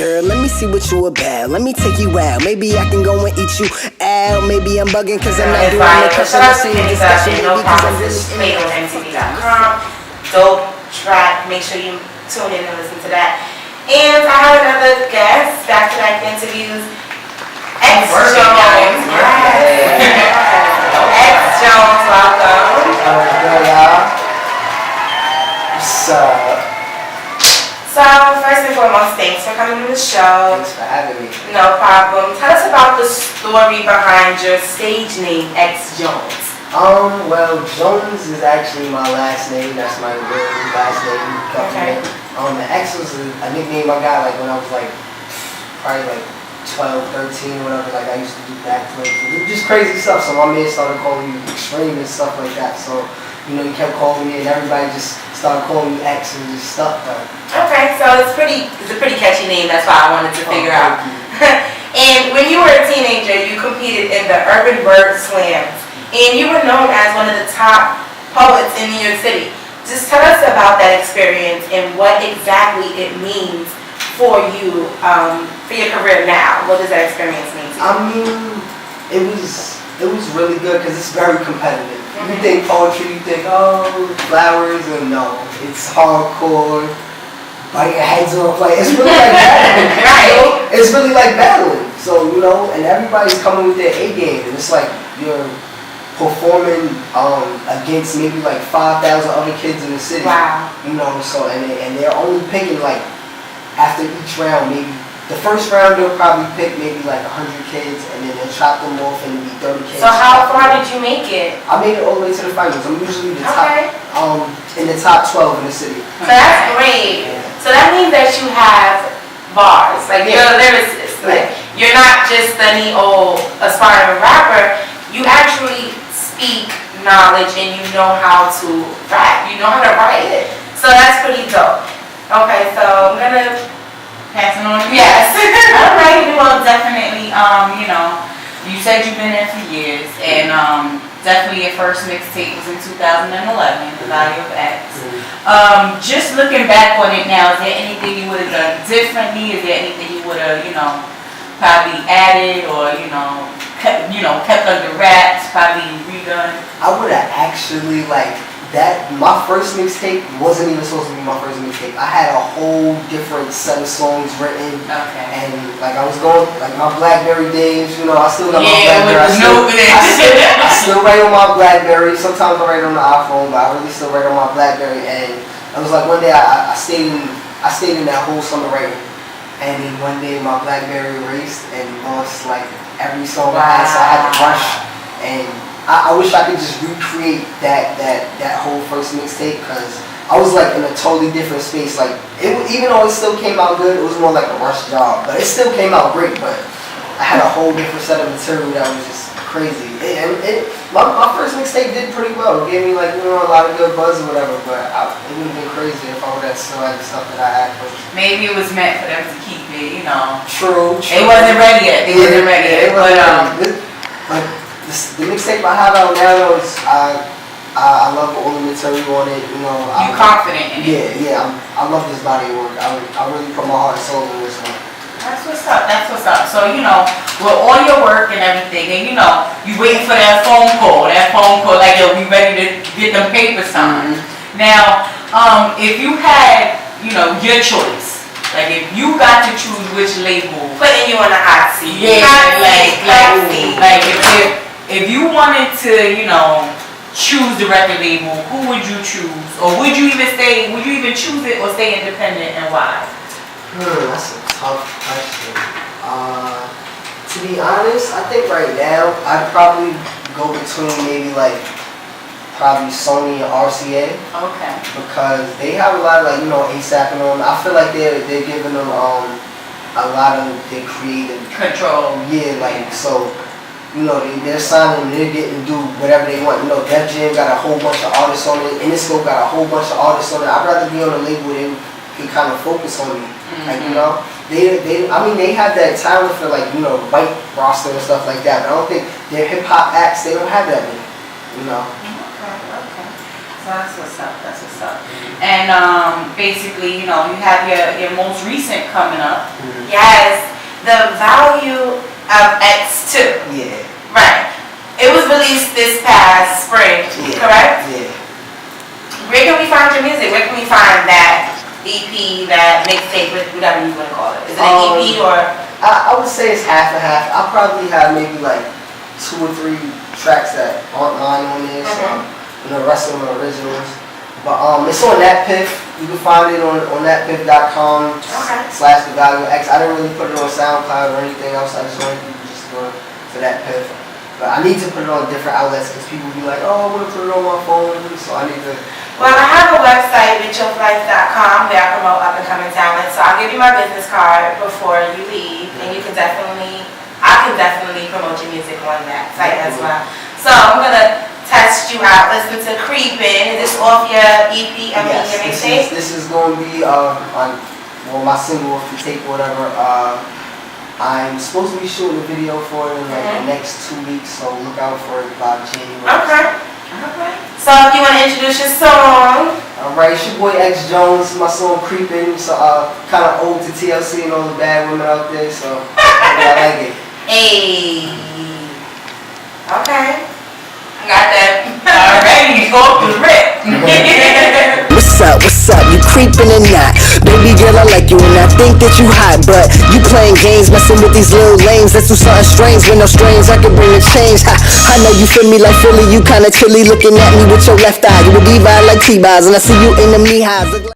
girl, let me see what you about. Let me take you out. Maybe I can go and eat you out. Maybe I'm bugging cause I'm not doing the question. Shout out to Kenny Sebastian, No Promises, played on MTV.com. Dope track, make sure you tune in and listen to that. And I have another guest, back-to-back interviews. X Jones. X Jones, welcome. Good, y'all. What's up? So, first and foremost, thanks for coming to the show. Thanks for having me. No problem. Tell us about the story behind your stage name, X Jones. Well, Jones is actually my last name. That's my real last name. Okay. The X was a nickname I got like when I was like probably like 12, 13 or whatever. Like I used to do backflips and just crazy stuff. So my man started calling me Extreme and stuff like that. So he kept calling me and everybody just started calling me X and just stuck there. Okay, so it's a pretty catchy name. That's why I wanted to figure out. And when you were a teenager, you competed in the Urban Bird Slams, and you were known as one of the top poets in New York City. Just tell us about that experience and what exactly it means for you, for your career now. What does that experience mean to you? I mean, it was really good because it's very competitive. You think poetry, you think, oh, flowers, and no, it's hardcore, bite your heads off, like, it's really like battling, right. It's really like battling, so, and everybody's coming with their A game, and it's like, you're performing against maybe like 5,000 other kids in the city, wow. So, and they're only picking, like, after each round, maybe, the first round they'll probably pick maybe like 100 kids and then they'll chop them off and it'll be 30 kids. So how far did you make it? I made it all the way to the finals. I'm usually the okay. in the top 12 in the city. So that's great. Yeah. So that means that you have bars, like you're a lyricist. Like you're not just any old aspiring rapper. You actually speak knowledge and you know how to rap. You know how to write. So that's pretty dope. Okay, so I'm gonna passing on. Yes. All right. Well, definitely. You said you've been there for years, and definitely your first mixtape was in 2011, The Value of X. Just looking back on it now, is there anything you would have done differently? Is there anything you would have, probably added or kept under wraps, probably redone? I would have actually my first mixtape wasn't even supposed to be my first mixtape. I had a whole different set of songs written. Okay. And I was going my BlackBerry days, I still got my BlackBerry. I still write on my BlackBerry. Sometimes I write on the iPhone, but I really still write on my BlackBerry. And it was like one day I stayed in that whole summer writing. And then one day my BlackBerry erased and lost every song I had, so I had to rush. And I wish I could just recreate that whole first mixtape because I was in a totally different space. Even though it still came out good, it was more like a rush job. But it still came out great. But I had a whole different set of material that was just crazy. My first mixtape did pretty well. It gave me a lot of good buzz or whatever. But it would have been crazy if I would have still had the stuff that I had first. Maybe it was meant for them to keep it. True. It wasn't ready yet. It wasn't ready yet. The mixtape I have out now is I love all the material on it. You confident in it? Yeah. I love this body of work. I really put my heart and soul in this one. That's what's up. So with all your work and everything, and you waiting for that phone call, like we ready to get them papers signed. Now, if you had your choice, if you got to choose which label, putting you on the hot seat. Yeah, if you wanted to, choose the record label, who would you choose? Or would you even choose it or stay independent, and why? That's a tough question. To be honest, I think right now, I'd probably go between maybe probably Sony and RCA. Okay. Because they have a lot of ASAP and all. I feel like they're giving them a lot of their creative control. Yeah, so they're signing, they're getting to do whatever they want. Def Jam got a whole bunch of artists on it, Interscope got a whole bunch of artists on it. I'd rather be on a label where they can kind of focus on me. They have that talent for white roster and stuff like that. But I don't think their hip hop acts, they don't have that many. Okay. So that's what's up. That's what's up. And basically, you know, you have your most recent coming up. Yes, the value of X2. Yeah. Right. It was released this past spring, Yeah. correct? Yeah. Where can we find your music? Where can we find that EP, that mixtape, whatever you want to call it? Is it an EP or? I would say it's half and half. I'll probably have maybe like 2 or 3 tracks that aren't mine on there, so and the rest of them are originals. But it's on NatPiff. You can find it on natpiff.com /TheValueX. I didn't really put it on SoundCloud or anything else. I just wanted people just to go to NatPiff. But I need to put it on different outlets because people be like, oh, I want to put it on my phone, so I need to. Well, I have a website, richoflife.com, where I promote up and coming talent. So I'll give you my business card before you leave, and I can definitely promote your music on that site as well. So I'm gonna test you out. Listen to Creepin'. Is this off your EP? I mean, your mixtape? This is going to be on my single, if you take whatever. I'm supposed to be shooting a video for it in like the next 2 weeks, so look out for it by January. Okay. So if you want to introduce your song. Alright, it's your boy X Jones, my song Creepin', so kind of old to TLC and all the bad women out there, so I like it. Hey. Okay. I got that. Alright, you go up the rip. What's up, you creepin' or not? Baby girl, I like you and I think that you hot, but you playing games, messing with these little lames. Let's do something strange, with no strings, I can bring a change. I know you feel me like Philly, you kinda chilly, looking at me with your left eye. You a diva like T-Boz, and I see you in the knee highs.